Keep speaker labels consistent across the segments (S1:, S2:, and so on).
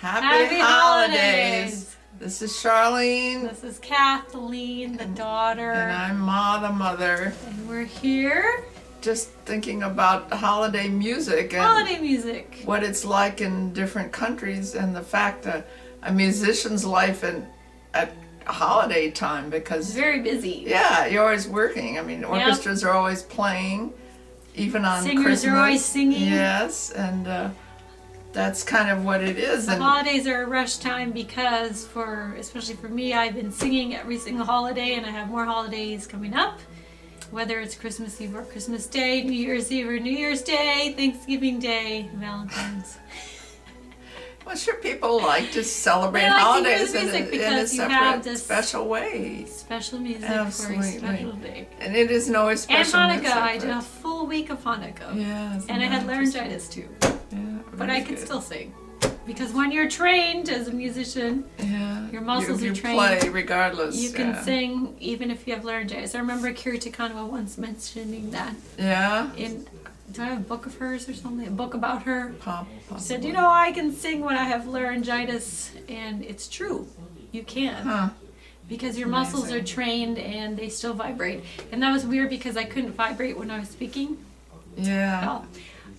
S1: Happy holidays!
S2: This is Charlene.
S1: This is Kathleen, the daughter.
S2: And I'm Ma, the mother.
S1: And we're here.
S2: Just thinking about holiday music and what it's like in different countries, and the fact that a musician's life at holiday time, because
S1: it's very busy.
S2: Yeah, you're always working. I mean, orchestras are always playing, even on
S1: Singers
S2: Christmas.
S1: are always singing.
S2: Yes, and that's kind of what it is.
S1: The holidays are a rush time because, especially for me, I've been singing every single holiday, and I have more holidays coming up. Whether it's Christmas Eve or Christmas Day, New Year's Eve or New Year's Day, Thanksgiving Day, Valentine's.
S2: Well, sure, people like to celebrate holidays in a separate, special way.
S1: Special music
S2: Absolutely.
S1: for a special day.
S2: And it isn't always special.
S1: And Hanukkah, I did a full week of Hanukkah.
S2: Yeah,
S1: and I had laryngitis too.
S2: Yeah,
S1: but I could still sing. Because when you're trained as a musician, your muscles are trained.
S2: You play regardless.
S1: You can sing even if you have laryngitis. I remember Kiri Takanawa once mentioning that.
S2: Yeah.
S1: Do I have a book of hers or something? A book about her?
S2: Possibly.
S1: She said, I can sing when I have laryngitis, and it's true. You can.
S2: Huh.
S1: Because your muscles are trained and they still vibrate. And that was weird because I couldn't vibrate when I was speaking.
S2: Yeah.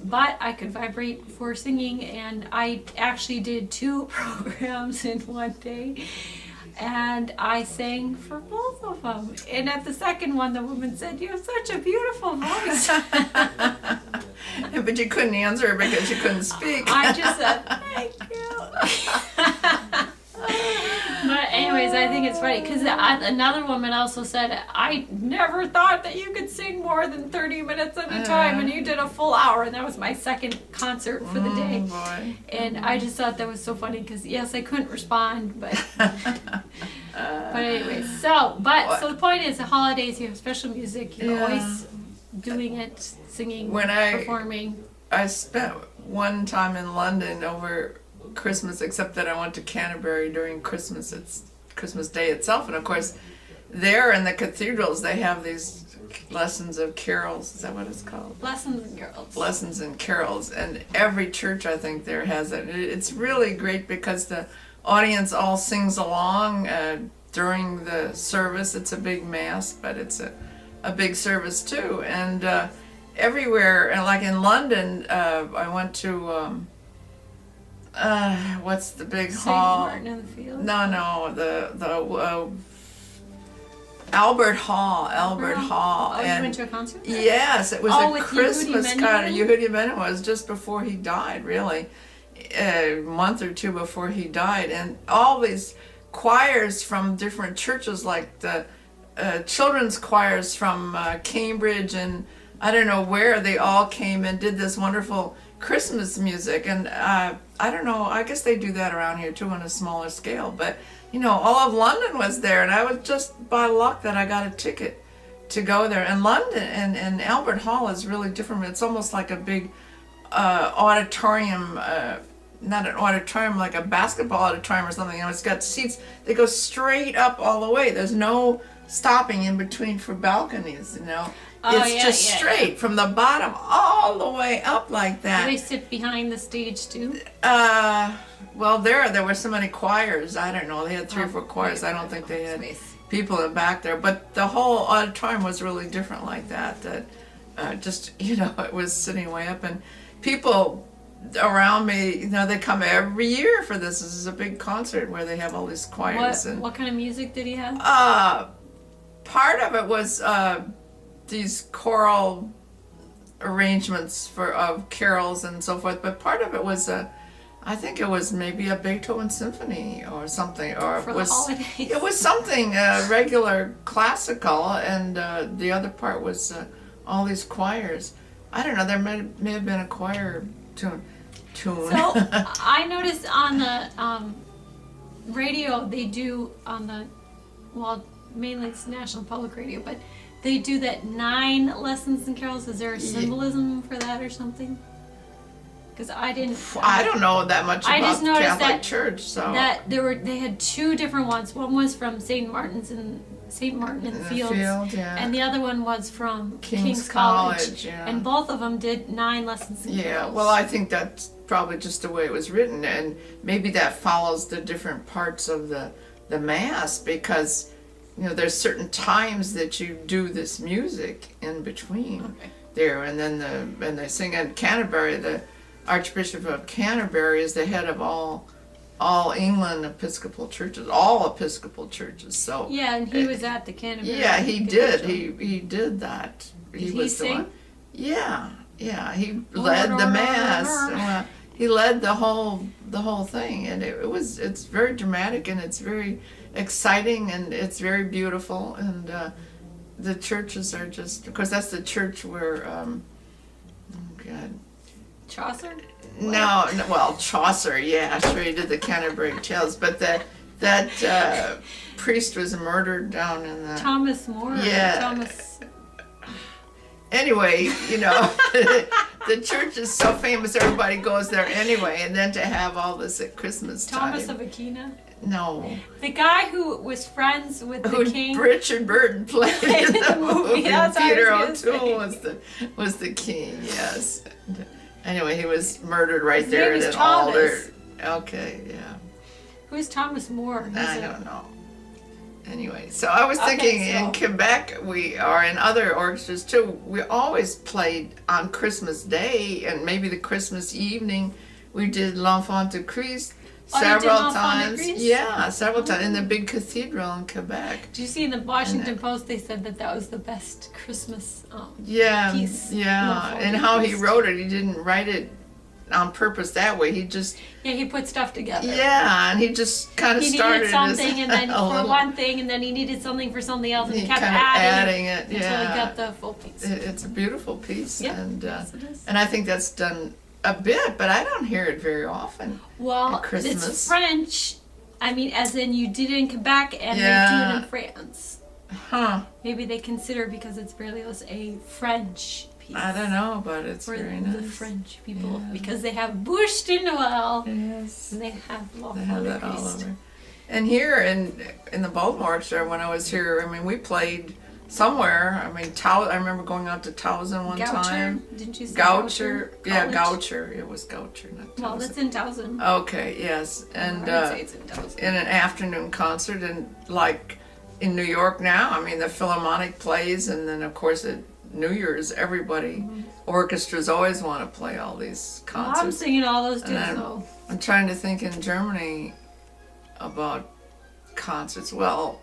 S1: But I could vibrate for singing, and I actually did 2 programs in one day. And I sang for both of them. And at the second one, the woman said, "You have such a beautiful voice."
S2: But you couldn't answer because you couldn't speak.
S1: I just said, "Thank you." But anyways, I think it's funny because another woman also said, "I never thought that you could sing more than 30 minutes at a time, and you did a full hour." And that was my second concert for the day.
S2: Boy.
S1: And I just thought that was so funny because yes, I couldn't respond, but anyway. So the point is, the holidays you have special music. You're always doing it, singing, performing.
S2: I spent one time in London over Christmas, except that I went to Canterbury during Christmas. It's Christmas Day itself, and of course there in the cathedrals they have these lessons of carols. Is that what it's called?
S1: Lessons and carols.
S2: Lessons and carols, and every church I think there has it. It's really great because the audience all sings along during the service. It's a big mass, but it's a big service too. And everywhere, and like in London, I went to what's the big hall?
S1: St. Martin in the Field?
S2: No, the Albert Hall.
S1: Oh, you went to a concert there?
S2: Yes, it was a Christmas concert.
S1: Yehudi
S2: Menuhin was just before he died, really, a month or 2 before he died, and all these choirs from different churches, like the children's choirs from Cambridge and I don't know where, they all came and did this wonderful Christmas music. And I don't know, I guess they do that around here too on a smaller scale, but all of London was there, and I was just by luck that I got a ticket to go there. And London and Albert Hall is really different. It's almost like a big auditorium, not an auditorium like a basketball auditorium or something. It's got seats that go straight up all the way. There's no stopping in between for balconies, It's just straight from the bottom all the way up like that.
S1: Do they sit behind the stage too?
S2: Well, there were so many choirs. I don't know. They had 3 or 4 choirs. I don't think they had people in the back there. But the whole auditorium was really different like that. It was sitting way up. And people around me, they come every year for this. This is a big concert where they have all these choirs.
S1: What kind of music did he have?
S2: Part of it was these choral arrangements of carols and so forth, but part of it was I think it was maybe a Beethoven symphony or something, or it was something regular classical, and the other part was all these choirs. I don't know, there may have been a choir tune.
S1: So I noticed on the radio they do mainly it's National Public Radio, but they do that 9 lessons and carols. Is there a symbolism for that or something? Because I don't know that much about the Catholic Church, so that they had 2 different ones. One was from St. Martin's in St. Martin in the
S2: In the
S1: Fields.
S2: field, yeah.
S1: And the other one was from
S2: King's College, yeah.
S1: And both of them did 9 lessons in
S2: Yeah,
S1: carols.
S2: well, I think that's probably just the way it was written, and maybe that follows the different parts of the Mass, because, you know, there's certain times that you do this music in between there, and then they sing in Canterbury. The Archbishop of Canterbury is the head of all England Episcopal churches, all Episcopal churches. So
S1: yeah, and he was at the Canterbury.
S2: yeah, he did.
S1: Cathedral.
S2: He did that.
S1: Did he
S2: was the
S1: sing?
S2: one. Yeah. He led the Mass. Well, he led the whole thing, and it's very dramatic, and it's very exciting, and it's very beautiful, and the churches are just, of course, that's the church where oh God.
S1: Chaucer?
S2: No, well, Chaucer, yeah, sure, he did the Canterbury Tales, but that priest was murdered down in the...
S1: Thomas More?
S2: Yeah.
S1: Thomas...
S2: Anyway, you know, the church is so famous, everybody goes there anyway, and then to have all this at Christmas time.
S1: Thomas of Aquino?
S2: No.
S1: The guy who was friends with the king.
S2: Richard Burton played in the movie.
S1: That's what I
S2: Peter
S1: was gonna
S2: O'Toole was the king, yes. Anyway, he was murdered right
S1: His
S2: there
S1: name
S2: at
S1: is
S2: an altar.
S1: Thomas.
S2: Okay, yeah.
S1: Who's Thomas More?
S2: I don't know. Anyway, so I was thinking in Quebec, or in other orchestras too, we always played on Christmas Day and maybe the Christmas evening. We did L'Enfant de Christ several times. Yeah, several times in the big cathedral in Quebec.
S1: Did you see in the Washington Post they said that was the best Christmas piece?
S2: Yeah, and how he wrote it. He didn't write it on purpose that way. He just
S1: he put stuff together.
S2: Yeah, and he just kind of started
S1: needed something and then for one thing, and then he needed something for something else, and he kept
S2: kind of adding it
S1: until he got the full piece.
S2: It's a beautiful piece, and
S1: yes, it is.
S2: and I think that's done a bit, but I don't hear it very often.
S1: Well,
S2: at Christmas.
S1: It's French. I mean, as in you did it in Quebec and they do it in France.
S2: Huh.
S1: Maybe they consider, because it's Berlioz, a French piece.
S2: I don't know, but it's
S1: for
S2: very
S1: the
S2: nice.
S1: French people,
S2: Yeah.
S1: because they have Bouche de Noël.
S2: Yes.
S1: And they have
S2: They have that all over. And here in the Baltimore Orchestra, when I was here, I mean, we played somewhere. I mean, I remember going out to Towson one time.
S1: Didn't you say
S2: Goucher? Yeah,
S1: College?
S2: Goucher. It was Goucher, not Towson.
S1: Well, that's in Towson.
S2: Okay, yes. And
S1: I would say it's in Towson.
S2: in an afternoon concert, and like in New York now, I mean, the Philharmonic plays, and then of course at New Year's, everybody, orchestras always want to play all these
S1: Well, I'm
S2: concerts.
S1: singing all those too,
S2: And
S1: so.
S2: I'm trying to think in Germany about concerts. Well,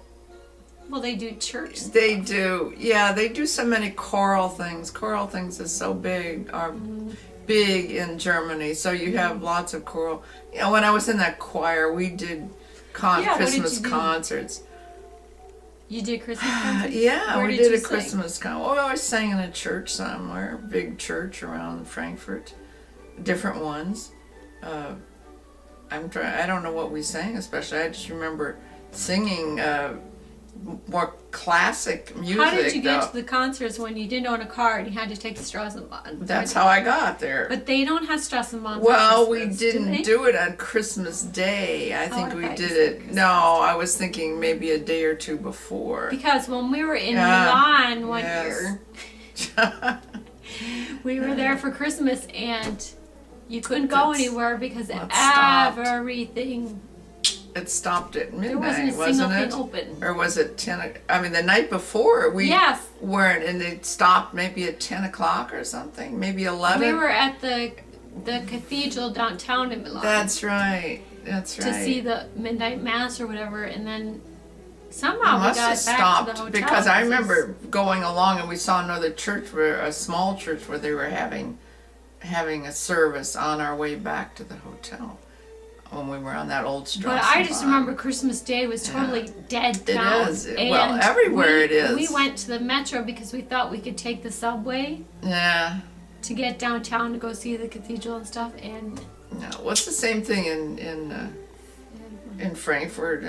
S1: Well, they do church.
S2: they do, yeah, they do so many choral things. Choral things is so big, are big in Germany. So you have lots of choral. You know, when I was in that choir, we did
S1: Yeah, what did
S2: Christmas
S1: you do?
S2: concerts.
S1: You did Christmas concerts?
S2: Yeah,
S1: Where
S2: we
S1: did
S2: did
S1: you
S2: a
S1: sing?
S2: Christmas concert. Oh, I sang in a church somewhere, big church around Frankfurt, different ones. I don't know what we sang, especially. I just remember singing more classic music.
S1: How did you get
S2: though.
S1: to the concerts when you didn't own a car and you had to take the Strassenbahn?
S2: That's how I got there.
S1: But they don't have Strassenbahn.
S2: Well, we
S1: Christmas,
S2: didn't
S1: they?
S2: do it on Christmas Day. I think
S1: I
S2: we
S1: thought you
S2: did
S1: said
S2: it.
S1: Christmas.
S2: No, I was thinking maybe a day or two before.
S1: Because when we were in
S2: Yeah.
S1: Milan one
S2: Yes.
S1: year, we were there for Christmas and you couldn't go
S2: That's-
S1: anywhere because
S2: that's stopped.
S1: everything,
S2: It stopped at
S1: there
S2: midnight,
S1: wasn't a single
S2: wasn't
S1: thing
S2: it?
S1: open.
S2: Or was it 10? I mean, the night before we
S1: Yes.
S2: weren't, and it stopped maybe at 10 o'clock or something, maybe 11.
S1: We were at the cathedral downtown in Milan.
S2: That's right. That's right.
S1: to see the midnight mass or whatever, and then
S2: It
S1: somehow we
S2: must
S1: got
S2: have
S1: back
S2: stopped
S1: to the hotel.
S2: because I remember going along and we saw another church, a small church, where they were having a service on our way back to the hotel when we were on that old Strassenbahn.
S1: But I just remember Christmas Day was totally dead
S2: It
S1: town.
S2: is. Well, everywhere it is.
S1: We went to the metro because we thought we could take the subway
S2: Yeah.
S1: to get downtown to go see the cathedral and stuff, and
S2: No. What's the same thing in Frankfurt?